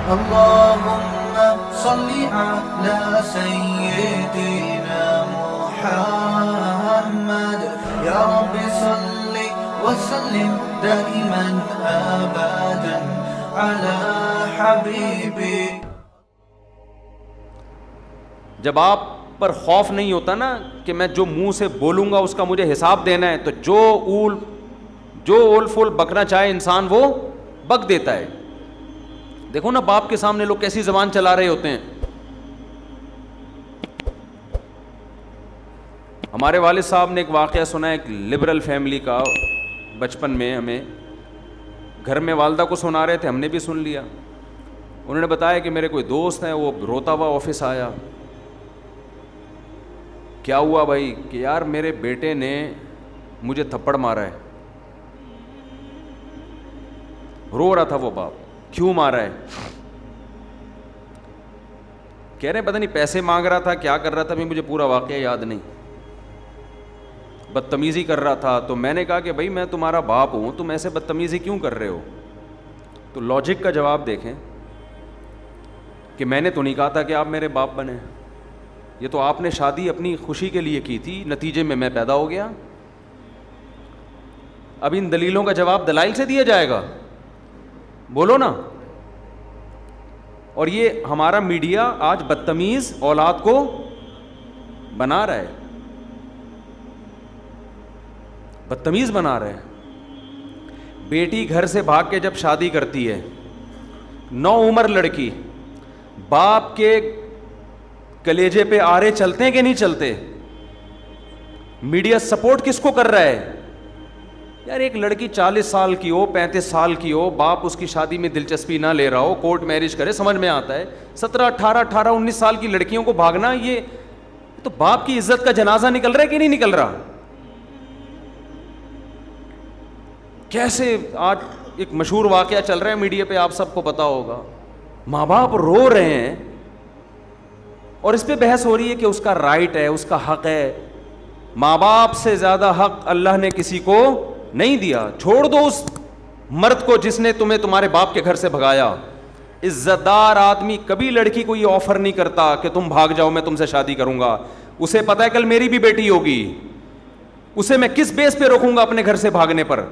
اللهم صل على سيدنا محمد يا رب صل وسلم دائما ابدا على حبيبي. جب آپ پر خوف نہیں ہوتا نا کہ میں جو منہ سے بولوں گا اس کا مجھے حساب دینا ہے, تو جو اول فول بکنا چاہے انسان وہ بک دیتا ہے. دیکھو نا باپ کے سامنے لوگ کیسی زبان چلا رہے ہوتے ہیں. ہمارے والد صاحب نے ایک واقعہ سنا ہے, ایک لبرل فیملی کا. بچپن میں ہمیں گھر میں والدہ کو سنا رہے تھے, ہم نے بھی سن لیا. انہوں نے بتایا کہ میرے کوئی دوست ہیں, وہ روتا ہوا آفس آیا. کیا ہوا بھائی؟ کہ یار میرے بیٹے نے مجھے تھپڑ مارا ہے. رو رہا تھا وہ باپ. کیوں مارا ہے؟ کہہ رہے پتہ نہیں پیسے مانگ رہا تھا, کیا کر رہا تھا, مجھے پورا واقعہ یاد نہیں. بدتمیزی کر رہا تھا. تو میں نے کہا کہ بھائی میں تمہارا باپ ہوں, تم ایسے بدتمیزی کیوں کر رہے ہو؟ تو لاجک کا جواب دیکھیں کہ میں نے تو نہیں کہا تھا کہ آپ میرے باپ بنیں, یہ تو آپ نے شادی اپنی خوشی کے لیے کی تھی, نتیجے میں پیدا ہو گیا. اب ان دلیلوں کا جواب دلائل سے دیا جائے گا؟ بولو نا. اور یہ ہمارا میڈیا آج بدتمیز اولاد کو بنا رہا ہے, بدتمیز بنا رہے ہیں. بیٹی گھر سے بھاگ کے جب شادی کرتی ہے, نو عمر لڑکی, باپ کے کلیجے پہ آرے چلتے ہیں کہ نہیں چلتے؟ میڈیا سپورٹ کس کو کر رہا ہے؟ یار ایک لڑکی 40 سال کی ہو, 35 سال کی ہو, باپ اس کی شادی میں دلچسپی نہ لے رہا ہو, کورٹ میرج کرے, سمجھ میں آتا ہے. 17, 18, 19 سال کی لڑکیوں کو بھاگنا, یہ تو باپ کی عزت کا جنازہ نکل رہا ہے کہ نہیں نکل رہا؟ کیسے آج ایک مشہور واقعہ چل رہا ہے میڈیا پہ, آپ سب کو پتا ہوگا. ماں باپ رو رہے ہیں اور اس پہ بحث ہو رہی ہے کہ اس کا رائٹ ہے, اس کا حق ہے. ماں باپ سے زیادہ حق اللہ نے کسی کو نہیں دیا. چھوڑ دو اس مرد کو جس نے تمہیں تمہارے باپ کے گھر سے بھگایا. عزت دار آدمی کبھی لڑکی کو یہ آفر نہیں کرتا کہ تم بھاگ جاؤ, میں تم سے شادی کروں گا. اسے پتا ہے کل میری بھی بیٹی ہوگی, اسے میں کس بیس پہ روکوں گا اپنے گھر سے بھاگنے پر.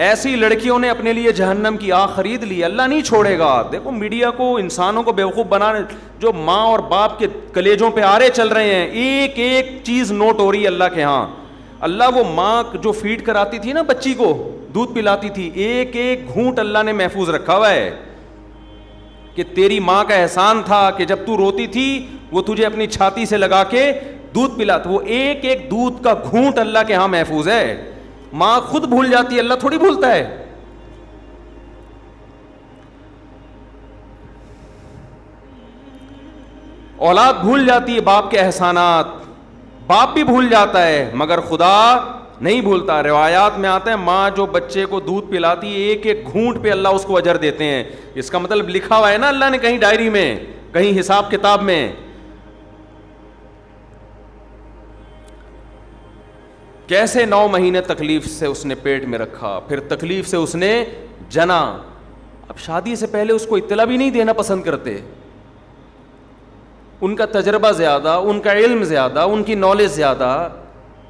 ایسی لڑکیوں نے اپنے لیے جہنم کی آگ خرید لی. اللہ نہیں چھوڑے گا. دیکھو میڈیا کو, انسانوں کو بیوقوف بنانے, جو ماں اور باپ کے کلیجوں پہ آرے چل رہے ہیں, ایک ایک چیز نوٹ ہو رہی ہے اللہ کے ہاں. اللہ وہ ماں جو فیڈ کراتی تھی نا بچی کو, دودھ پلاتی تھی, ایک ایک گھونٹ اللہ نے محفوظ رکھا ہوا ہے کہ تیری ماں کا احسان تھا کہ جب تو روتی تھی وہ تجھے اپنی چھاتی سے لگا کے دودھ پلاتا. وہ ایک ایک دودھ کا گھونٹ اللہ کے ہاں محفوظ ہے. ماں خود بھول جاتی ہے, اللہ تھوڑی بھولتا ہے. اولاد بھول جاتی ہے باپ کے احسانات, باپ بھی بھول جاتا ہے مگر خدا نہیں بھولتا. روایات میں آتا ہے ماں جو بچے کو دودھ پلاتی ہے, ایک ایک گھونٹ پہ اللہ اس کو اجر دیتے ہیں. اس کا مطلب لکھا ہوا ہے نا اللہ نے کہیں ڈائری میں, کہیں حساب کتاب میں. کیسے 9 مہینے تکلیف سے اس نے پیٹ میں رکھا, پھر تکلیف سے اس نے جنا. اب شادی سے پہلے اس کو اطلاع بھی نہیں دینا پسند کرتے. ان کا تجربہ زیادہ, ان کا علم زیادہ, ان کی نالج زیادہ.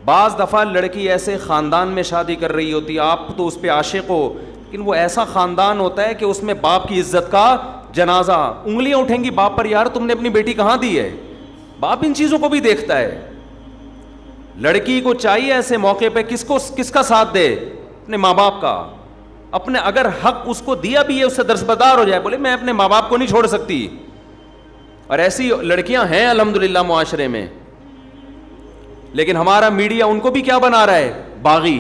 بعض دفعہ لڑکی ایسے خاندان میں شادی کر رہی ہوتی, آپ تو اس پہ عاشق ہو, لیکن وہ ایسا خاندان ہوتا ہے کہ اس میں باپ کی عزت کا جنازہ. انگلیاں اٹھیں گی باپ پر, یار تم نے اپنی بیٹی کہاں دی ہے. باپ ان چیزوں کو بھی دیکھتا ہے. لڑکی کو چاہیے ایسے موقع پہ کس کا ساتھ دے؟ اپنے ماں باپ کا. اپنے اگر حق اس کو دیا بھی ہے اس سے درسبدار ہو جائے, بولے میں اپنے ماں باپ کو نہیں چھوڑ سکتی. اور ایسی لڑکیاں ہیں الحمدللہ معاشرے میں, لیکن ہمارا میڈیا ان کو بھی کیا بنا رہا ہے؟ باغی.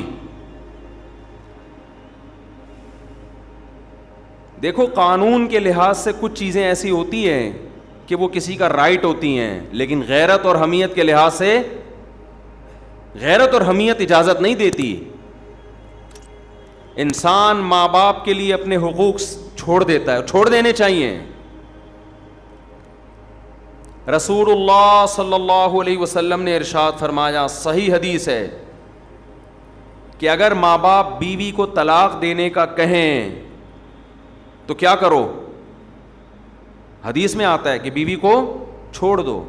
دیکھو قانون کے لحاظ سے کچھ چیزیں ایسی ہوتی ہیں کہ وہ کسی کا رائٹ ہوتی ہیں, لیکن غیرت اور حمیت کے لحاظ سے غیرت اور حمیت اجازت نہیں دیتی. انسان ماں باپ کے لیے اپنے حقوق چھوڑ دیتا ہے, چھوڑ دینے چاہیے. رسول اللہ صلی اللہ علیہ وسلم نے ارشاد فرمایا, صحیح حدیث ہے, کہ اگر ماں باپ بیوی کو طلاق دینے کا کہیں تو کیا کرو؟ حدیث میں آتا ہے کہ بیوی کو چھوڑ دو.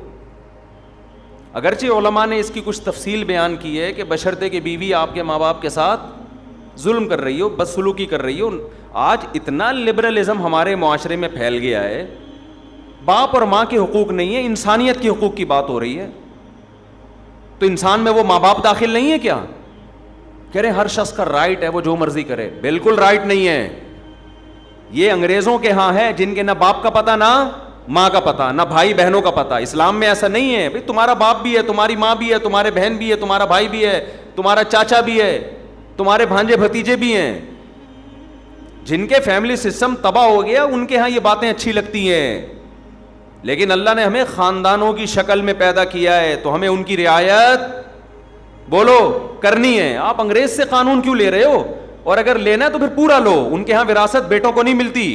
اگرچہ علماء نے اس کی کچھ تفصیل بیان کی ہے کہ بشرطے کہ بیوی آپ کے ماں باپ کے ساتھ ظلم کر رہی ہو, بدسلوکی کر رہی ہو. آج اتنا لبرلزم ہمارے معاشرے میں پھیل گیا ہے, باپ اور ماں کے حقوق نہیں ہے, انسانیت کے حقوق کی بات ہو رہی ہے. تو انسان میں وہ ماں باپ داخل نہیں ہے کیا؟ کہہ رہے ہر شخص کا رائٹ ہے وہ جو مرضی کرے. بالکل رائٹ نہیں ہے. یہ انگریزوں کے ہاں ہے جن کے نہ باپ کا پتہ نہ ماں کا پتہ, نہ بھائی بہنوں کا پتہ. اسلام میں ایسا نہیں ہے بھائی, تمہارا باپ بھی ہے, تمہاری ماں بھی ہے, تمہارے بہن بھی ہے, تمہارا بھائی بھی ہے, تمہارا چاچا بھی ہے, تمہارے بھانجے بھتیجے بھی ہیں. جن کے فیملی سسٹم تباہ ہو گیا ان کے ہاں یہ باتیں اچھی لگتی ہیں, لیکن اللہ نے ہمیں خاندانوں کی شکل میں پیدا کیا ہے تو ہمیں ان کی رعایت بولو کرنی ہے. آپ انگریز سے قانون کیوں لے رہے ہو؟ اور اگر لینا ہے تو پھر پورا لو. ان کے ہاں وراثت بیٹوں کو نہیں ملتی,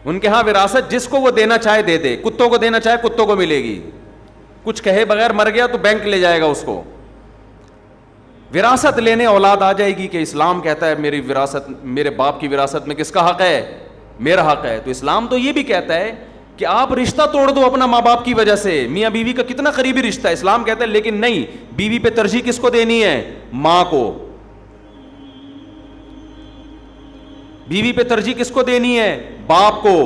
ان کے ہاں وراثت جس کو وہ دینا چاہے دے دے. کتوں کو دینا چاہے کتوں کو ملے گی, کچھ کہے بغیر مر گیا تو بینک لے جائے گا اس کو. وراثت لینے اولاد آ جائے گی کہ اسلام کہتا ہے میری وراثت, میرے باپ کی وراثت میں کس کا حق ہے؟ میرا حق ہے. تو اسلام تو یہ بھی کہتا ہے کہ آپ رشتہ توڑ دو اپنا ماں باپ کی وجہ سے. میاں بیوی کا کتنا قریبی رشتہ ہے, اسلام کہتا ہے لیکن نہیں, بیوی پہ ترجیح کس کو دینی ہے؟ ماں کو. بیوی پہ ترجیح کس کو دینی ہے؟ باپ کو.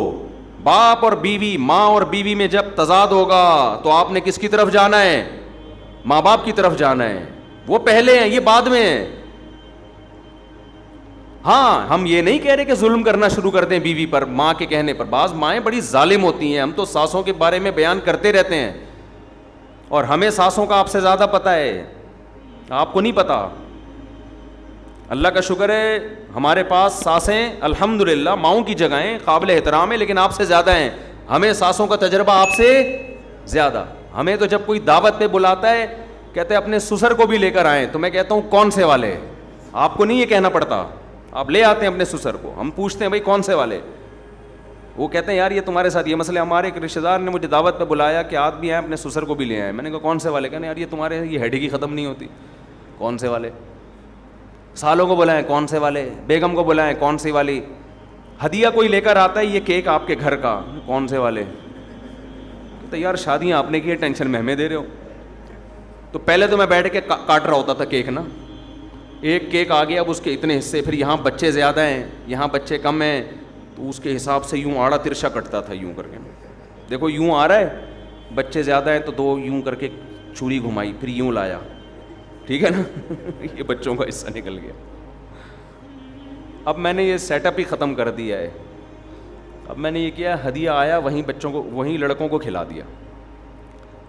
باپ اور بیوی, ماں اور بیوی میں جب تضاد ہوگا تو آپ نے کس کی طرف جانا ہے؟ ماں باپ کی طرف جانا ہے. وہ پہلے ہیں, یہ بعد میں ہیں. ہاں ہم یہ نہیں کہہ رہے کہ ظلم کرنا شروع کر دیں بیوی پر ماں کے کہنے پر. بعض مائیں بڑی ظالم ہوتی ہیں, ہم تو ساسوں کے بارے میں بیان کرتے رہتے ہیں اور ہمیں ساسوں کا آپ سے زیادہ پتہ ہے, آپ کو نہیں پتا. اللہ کا شکر ہے ہمارے پاس ساسیں الحمدللہ ماؤں کی جگہیں قابل احترام ہے, لیکن آپ سے زیادہ ہیں. ہمیں ساسوں کا تجربہ آپ سے زیادہ. ہمیں تو جب کوئی دعوت پہ بلاتا ہے کہتے ہیں اپنے سسر کو بھی لے کر آئیں, تو میں کہتا ہوں کون سے والے؟ آپ کو نہیں یہ کہنا پڑتا, آپ لے آتے ہیں اپنے سسر کو. ہم پوچھتے ہیں بھائی کون سے والے؟ وہ کہتے ہیں یار یہ تمہارے ساتھ یہ مسئلہ. ہمارے ایک رشتہ دار نے مجھے دعوت پہ بلایا کہ آج بھی آئے اپنے سسر کو بھی لے آئے. میں نے کہا کون سے والے؟ کہنے یار یہ تمہارے یہ ہیڈی کی ختم نہیں ہوتی. کون سے والے؟ سالوں کو بلائیں کون سے والے, بیگم کو بلائیں کون سی والی, ہدیہ کوئی لے کر آتا ہے یہ کیک آپ کے گھر کا کون سے والے. تو یار شادیاں آپ نے کی, ٹینشن میں ہمیں دے رہے ہو. تو پہلے تو میں بیٹھ کے کاٹ رہا ہوتا تھا کیک نا, ایک کیک آ گیا اب اس کے اتنے حصے, پھر یہاں بچے زیادہ ہیں یہاں بچے کم ہیں, تو اس کے حساب سے یوں آڑا ترشا کٹتا تھا یوں کر کے. دیکھو یوں آ رہا ہے, بچے زیادہ ہیں تو دو یوں کر کے چوڑی گھمائی, پھر یوں لایا, ٹھیک ہے نا. یہ بچوں کا حصہ نکل گیا. اب میں نے یہ سیٹ اپ ہی ختم کر دیا ہے. اب میں نے یہ کیا, ہدیہ آیا وہیں بچوں کو وہیں لڑکوں کو کھلا دیا.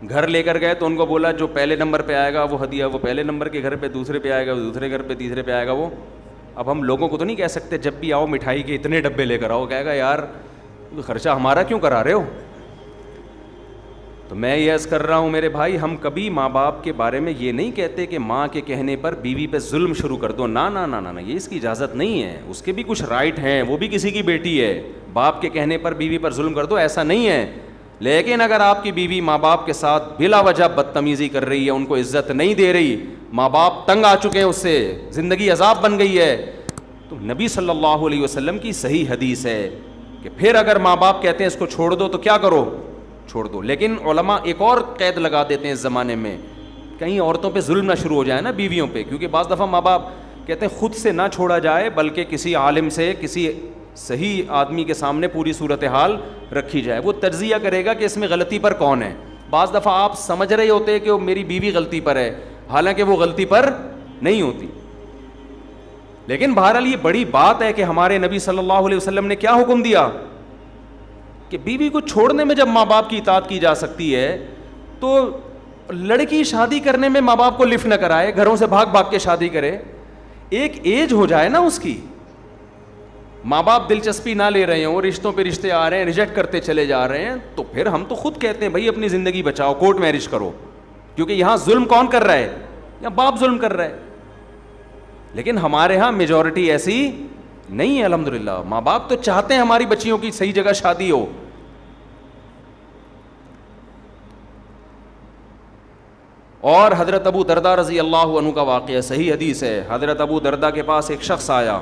گھر لے کر گئے تو ان کو بولا جو پہلے نمبر پہ آئے گا وہ ہدیہ وہ پہلے نمبر کے گھر پہ, دوسرے پہ آئے گا وہ دوسرے گھر پہ, تیسرے پہ آئے گا وہ. اب ہم لوگوں کو تو نہیں کہہ سکتے جب بھی آؤ مٹھائی کے اتنے ڈبے لے کر آؤ, کہے گا یار خرچہ ہمارا کیوں کرا رہے ہو. تو میں یہ عرض کر رہا ہوں میرے بھائی, ہم کبھی ماں باپ کے بارے میں یہ نہیں کہتے کہ ماں کے کہنے پر بیوی پہ ظلم شروع کر دو. نا نا نا نا, یہ اس کی اجازت نہیں ہے. اس کے بھی کچھ رائٹ ہیں, وہ بھی کسی کی بیٹی ہے. باپ کے کہنے پر بیوی پر ظلم کر دو ایسا نہیں ہے. لیکن اگر آپ کی بیوی ماں باپ کے ساتھ بلا وجہ بدتمیزی کر رہی ہے, ان کو عزت نہیں دے رہی, ماں باپ تنگ آ چکے ہیں اس سے, زندگی عذاب بن گئی ہے, تو نبی صلی اللہ علیہ وسلم کی صحیح حدیث ہے کہ پھر اگر ماں باپ کہتے ہیں اس کو چھوڑ دو تو کیا کرو؟ چھوڑ دو. لیکن علماء ایک اور قید لگا دیتے ہیں اس زمانے میں, کہیں عورتوں پہ ظلم نہ شروع ہو جائے نا بیویوں پہ, کیونکہ بعض دفعہ ماں باپ کہتے ہیں خود سے نہ چھوڑا جائے بلکہ کسی عالم سے, کسی صحیح آدمی کے سامنے پوری صورتحال رکھی جائے, وہ تجزیہ کرے گا کہ اس میں غلطی پر کون ہے. بعض دفعہ آپ سمجھ رہے ہوتے کہ وہ میری بیوی غلطی پر ہے, حالانکہ وہ غلطی پر نہیں ہوتی. لیکن بہرحال یہ بڑی بات ہے کہ ہمارے نبی صلی اللہ علیہ وسلم نے کیا حکم دیا کہ بیوی کو چھوڑنے میں جب ماں باپ کی اطاعت کی جا سکتی ہے تو لڑکی شادی کرنے میں ماں باپ کو لفٹ نہ کرائے, گھروں سے بھاگ بھاگ کے شادی کرے. ایک ایج ہو جائے نا اس کی, ماں باپ دلچسپی نہ لے رہے ہوں, رشتوں پہ رشتے آ رہے ہیں, ریجیکٹ کرتے چلے جا رہے ہیں, تو پھر ہم تو خود کہتے ہیں بھائی اپنی زندگی بچاؤ, کورٹ میرج کرو, کیونکہ یہاں ظلم کون کر رہا ہے؟ یہاں باپ ظلم کر رہا ہے. لیکن ہمارے ہاں میجورٹی ایسی نہیں ہے الحمدللہ. ماں باپ تو چاہتے ہیں ہماری بچیوں کی صحیح جگہ شادی ہو. اور حضرت ابو دردہ رضی اللہ عنہ کا واقعہ صحیح حدیث ہے. حضرت ابو دردہ کے پاس ایک شخص آیا